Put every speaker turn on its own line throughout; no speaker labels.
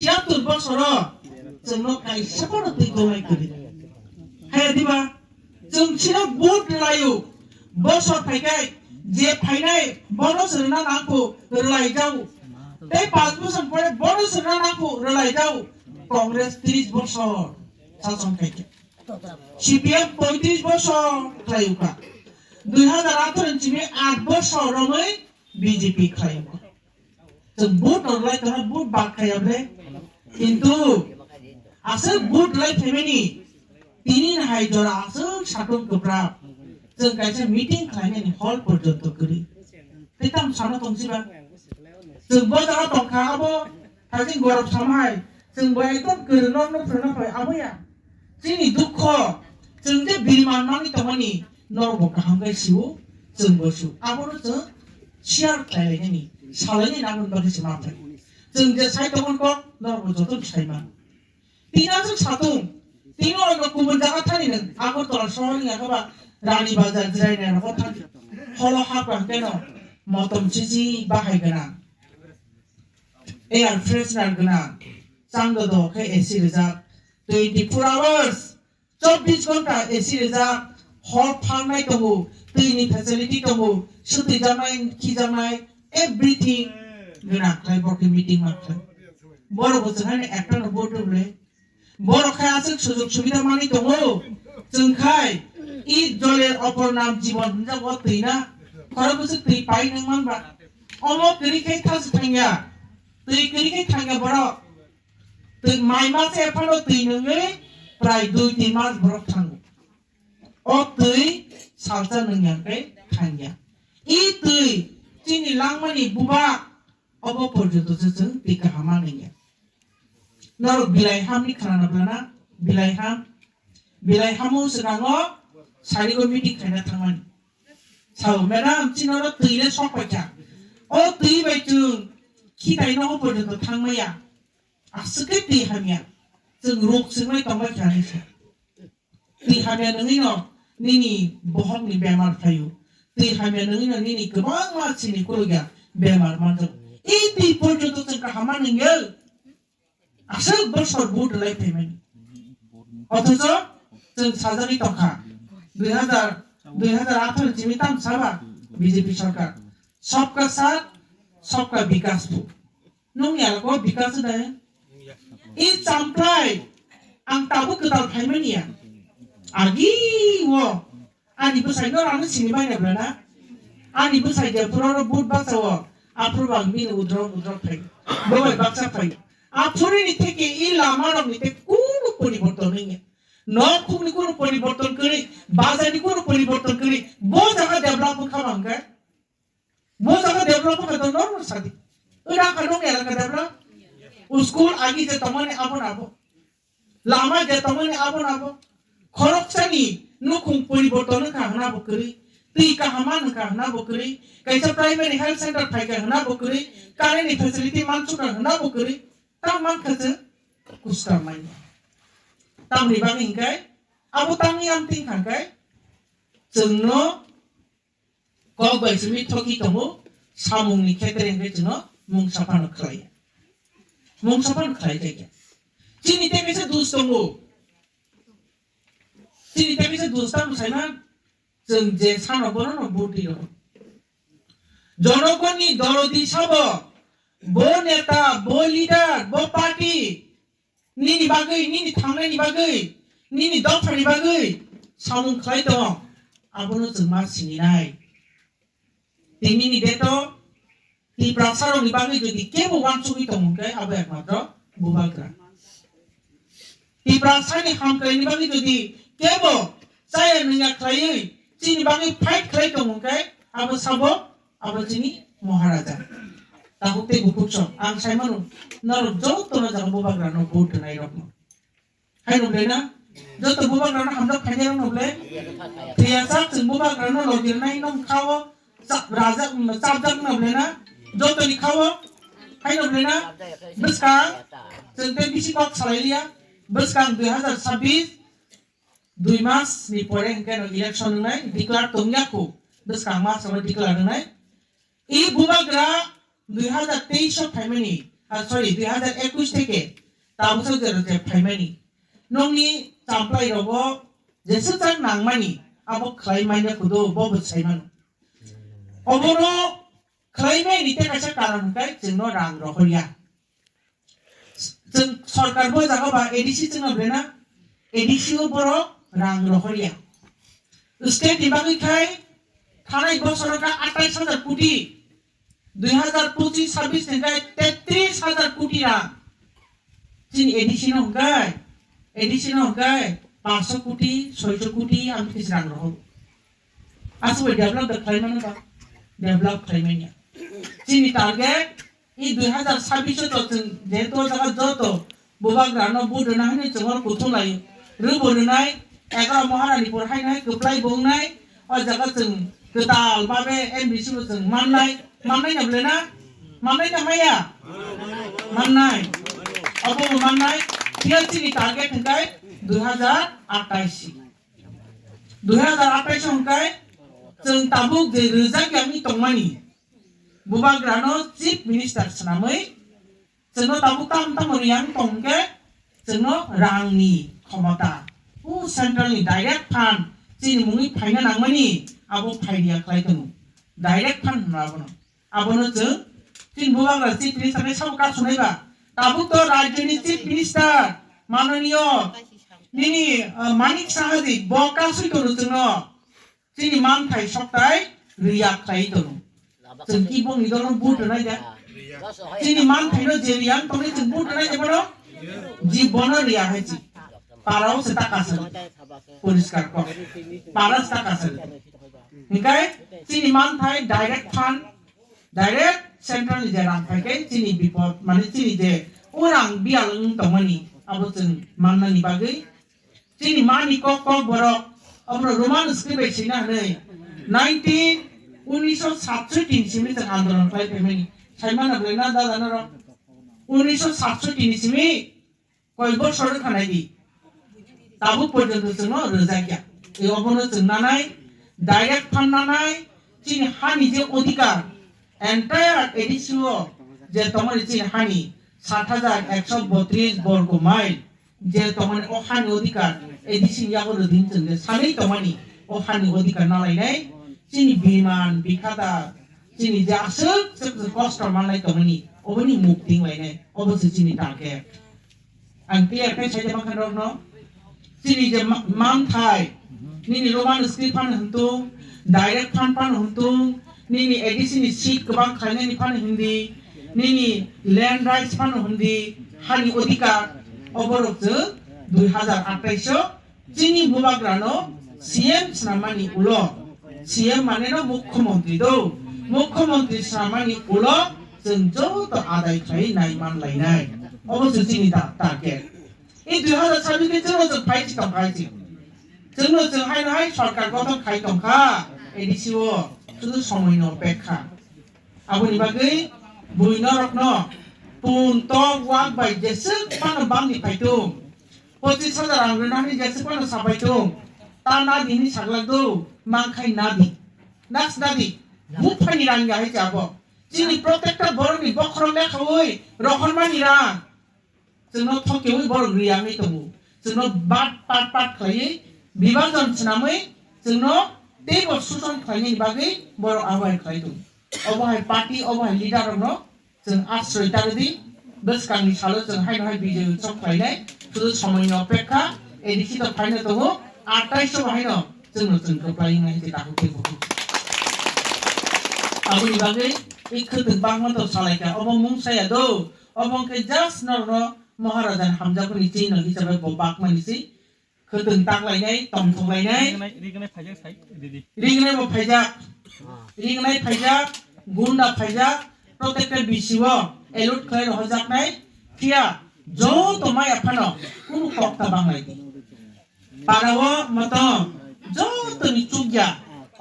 76 বছর जोंनो कायसेखौनो दैखौलाय करि हाया दिबा जों सिना बुट लायो बसर फायखाय जे फायनाय बनो सोरना नांगौ रोलाय जाऊ ते 5 বছর পরে বনো सोरना नांगौ रोलाय जाऊ कांग्रेस 30 বছর শাসন খাইছে সিপিএম 35 বছর খাইউকা 2018 চিমে 8 বছর রमै বিজেপি খাইউকা जों बुट रोलाय kana बुट बाखायाब्ले কিন্তু আসল বুট লাই ফেমিনি তিনি হাই জরা আসল সাতন গোব্রাব जों কাছে মিটিং খাইনানি হল পর্যন্ত করি তেতাম সানা তংসিবা जों বজারা তংখাবো কাজে গরব সামহাই जों বয় একদম গরনন ফ্রনা ফাই আবয়া जोंनि दुख जों যে বিমান মানি তমানি নরব কাহাঙ্গাই সিউ जों বসু আবরো जों শেয়ার খাইলাইনি সালাইনি নামন বাকিছে মাফাই जों जे साइतमन को नरब जतो साइमान तीनाजों सातुं तीनो अनो गुबुन जागा थानिनो आगरतला शहरनि आगाबा रानी बाजार जिरायनाय नखर थानि हलो हाब्रां केनो मटम चिजि बाहायगोना एयार फ्रेशनार गोना चांगो दखे एसि रिजार्भ 24 आवर्स 24 घंटा एसि रिजार्भ हल फांनाय दङो दैनि फेसिलिटी दङो सुति जानाय खि जानाय एभ्रिथिं गोना खाय बके मिटिं माखाय बड़ बोसोरहाय একটা ভোট হলে বড় খায় আছে সুযোগ সুবিধা মানি দङ जों खाय ই জলের অপর নাম জীবন যাবো তুই না খরা বছর তুই পাই নং মানবা অমক গরিখাই থাস থাঙ্গা তুই গরিখাই থাঙ্গা বড় তুই মাই মাসে এফানো তুই নङै প্রায় 2-3 মাস বড় থাঙ্গো ও তুই সালসা নङाखै থাঙ্গা ই তুই চিনি লাংমানি বুবা अब पर्यन्त जों टिका हामा नङा नर बिलाइ हामनि खानाब्लाना बिलाइ हामो सिगाङो सारिगो मिटिं खायना थांमानि साव मेडाम चिनरो तैले सकपायचा ओ तै बायजों खिदाइनो पर्यन्त थांमाया आसुके तै हामिया जों रोग सोंनाय दंबाय थानायसो तै हामिया नङैनो निनि बहमनि बेमार फायो तै हामिया नङैनो निनि गोबां मानसिनि खर'या बेमार मानजों এই দুই পর্যন্ত जोंखौ हामा नङै আসল বছর বুট লাই ফেমিনি অথচ जों সাজানি তখা 2018 চিমিতাম সাবা বিজেপি সরকার सबका साथ सबका विकास फु नंयालको विकास दे इ चामप्लाय आं ताबो गोदाल फाइमानिया आगि वो आनि बसाइनो रानो सिनि बायनाब्लाना आनि बसाइदे पुरानो बुट बासावो आफुरबां मिन उद्र फाइ बय बाक्सा फाइ आफुरिनि থেকে এই লামারনিতে কোনো পরিবর্তন নেই নখুনি কোনো পরিবর্তন করে বাজারনি কোনো পরিবর্তন করে বো জায়গা ডেভেলপ খামাঙ্গা বো জায়গা ডেভেলপ করতে নরমাল সাদি ওরা কারণ এলাকা ডেভেলপ স্কুল আগে যে তমানে আপন আবো লামা যে তমানে আপন আবো খরকসানি নখুন পরিবর্তন খাহনা বকরি ती kahaman ka na bokri kaisa primary health center phai ka na bokri kareni facility manchu ka na bokri ta man khaje kusta mai tam ni bang ingkai abo tangi am ting khangkai जोंनो ko baismi thoki tomo samungni khetre nge जोंनो mung sapano khlai jaya chini te kaisa dus tomo chini te kaisa dus tam saina जों जे सानाव बनो बुटिरो जनगणनि दरदी सब बो नेता बो लिडार बो पार्टी निनि बागै निनि थांनायनि बागै निनि दफानि बागै सामुं खाय दं आबोनो जों मा सिनिनाय तिनिनि देतो ति प्रासारनि बागै जदि केबो वानसुगि दंमोनखाय आबो एकमात्र बुबाग्रा ति प्रासारनि हामखायनि बागै जदि केबो जाया नङा खायै चीनी बागै फाइट खालाय दंमोनखाय आबो साबो आबो चीनी महाराजा ताहुते गुकुचो आं साइमानु नर जतनो जागा बुबाग्रानो भोट होनाय रखम हाय नंलेना जत बुबाग्रानो हामजा खायनाय नंले थैयासा जों बुबाग्रानो लगिरनाय नं खावो राजा चाबजाक नंलेना जतनि खावो हाय नंलेना बसका जों बे बिसिकक सालायलिया बसका 2026 2 मास ni pore engkeno election nai declare tongyaku beskang mas sama declare nai i bubagra 2023 phaimani sorry 2021 থেকে তা বছর যে ফাইমানি নংনি চামপ্লাই রবো যেসে চাং নাংমানি আবো খাইমাইনে খুদো ববো সাইমান অবনো খাইমাইনি তে কাছে কারণ কাই जोंनो রাং রহরিয়া जों सरकार बो जागोबा एडिसि जोंनो ब्लेना एडिसिओ बरो रां रहरिया स्टेट दिबागैखाय थानाय बोसोरका 28,000 कोटी 2025-26 निफ्राय 33,000 कोटी रां जों एडिसिन हगाय 500 कोटी 600 कोटी आम किस रां रहो आसो डेवलप खालामनो बा डेवलप खालामनिया जोंनि टारगेट इ 2026 तो जों जेतो जागा जतो बुबाग्रानो बुदना हानि जोंर कुथुलाय रुबोनाय 11 महारानीपुर हायनाय गोप्लाय बुंनाय अ जागा जों गोदाल बाबे एमबिसि जों माननाय नब्लेना माननाय नामाया माननाय अब माननाय टिआरसी टारगेट हंगाय 2028 हंगाय जों ताबुक जे रोजा गामि तंमानि बुबाग्रानो चीफ मिनिस्टार सनामै जोंनो ताबुक ताम रियां तंके जोंनो रांनि क्षमता उ सेंट्रलनि डाइरेक्ट फान्ड जिनि मुङै फायनो नांमानि आबो फायदिया खालायदों डाइरेक्ट फान्ड होनाबोनो आबोनो जों जिन बुबाग्रा चीफ मिनिस्टारनि सावकार सुनायबा ताबुक तो राज्यनि चीफ मिनिस्टार माननीय निनि मानिक साहाजी बका सुइतोनो जोंनो जिनि मानथाय सप्ताय रिया खालायदों जों की बंग निदोनो बुदनाय दे जिनि मानथायनो जेरियान तोनि जों बुदनाय देबो जीवनो रिया हायजी पाराव से ताकासन परिष्कार को पारास ताकासन निकाय जिनि मानथाय डाइरेक्ट फान्ड डाइरेक्ट सेंट्रल जे रां फायके जिनि बिपद माने जिनि जे उरां बियालंग तमनि आबो जों माननानि बागै जिनि मानि कक बरक अब्र रोमान स्क्रिप्ट सिना नै 1967 सिमनि जों आन्दोलन खालामफैमानि साइमान अब्लेना दादानो 1967 सिमनि कय बोसोर खानायदि ताबु पर्यन्त जोंनो रोजागिया ए अबनो जों नानाय डाइरेक्ट फान्ड नानाय जिनि हानि जे अधिकार एंटायर एडिसिओ जे तमनि जिनि हानि 7,132 वर्ग माइल जे तमनि ओ हानि अधिकार एडिसिन याबो दिन जों सानै तमनि ओ हानि अधिकार नालायनाय जिनि बिमान बिखादा जिनि जे आसोल कष्ट माननाय तमनि अबनि मुक्ति लायनाय अबसो जिनि टारगेट आं क्लियर खाय साइडे माखान न जिनि जे मानथाय निनि रोमान स्क्रिप्ट फान हंतु डाइरेक्ट फान हंतु निनि एडिसिनि सीट गोबां खायनायनि फान हिंदी निनि लैंड राइट्स फान हिंदी हानि अधिकार अबरकजो 2028 जिनि बुबाग्रानो सीएम सनामानि उलो सीएम माने न मुख्यमंत्री दो मुख्यमंत्री सनामानि उलो जों जत आदाय खाय नाय मानलायनाय अबसो जिनि टारगेट इ 2026 के जों फाइट खालामखायसि जोंनो जों हाय सरकार गठन खाय दंखा एडिसिओ শুধু সময় অপেক্ষা আবনি বাগৈ বুইন রকন পুন তো ওয়াক বাই যেসে পান বাংনি ফাইতুং 25,000 রাং রনানি যেসে পান সাবাইতুং তা না দিনি সাগলাগদौ মাংখাই নাদি নাস নাদি মুফানি রাং গাय जाबो जिनि प्रटेक्टर बरनि बखरं लेखावै रखनमानि रां जोंनो थकेवै बर रियाङै दङ जोंनो बाट पाट खायै बिबाजन सनामै जोंनो देव सुसन खायनि बागै बर आवाय खायदों अबहाय पार्टी अबहाय लिडार न जों आश्रय तारदि बसकांनि सालो जों हाय बिजय उत्सव खायनाय शुद्ध समयनि अपेक्षा एडिसि तो फाइनो दङ 28 बाहायनो जोंनो जों गोप्लायनाय जे दाखौ आबनि बागै इ खदन बांमन तो सालायका अब मुंसाया दो अबंके जस्ट न महाराजा हामजाफोरनि चिन्ह हिसाबै बाकमानिसि खदन ताकलायनाय तमथंलायनाय रिंगनाय फायजा गुंडा फायजा प्रोटेक्टर बिसिवो एलुट खाय हजाकनाय थिया जो तो माय फानो कुनु कक्ता बांलायदि पारावो मत जो तो निचुग्या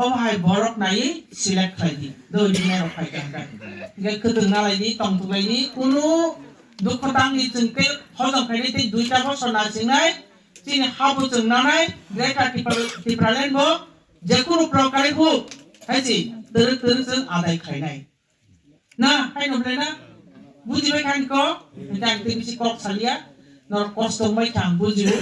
अबहाय बरक नायै सिलेक्ट खायदि दो रिंगनाय फायजा गे खदन नालायदि तमथंलायनि कुनु दुखदांनि जोंके हजम खायदि ते दुइटा बसर नासिंनाय जिनि हाबो जोंनानै ग्रेटार टिप्रालेन्ड बो जेकुनु प्रकारे हो हायजि दोर जों आदाय खायनाय ना हाय नब्लेना বুঝিবে খান ক এটা একদম বেশি কক সালিয়া নর কষ্ট মাই থাং বুঝিবে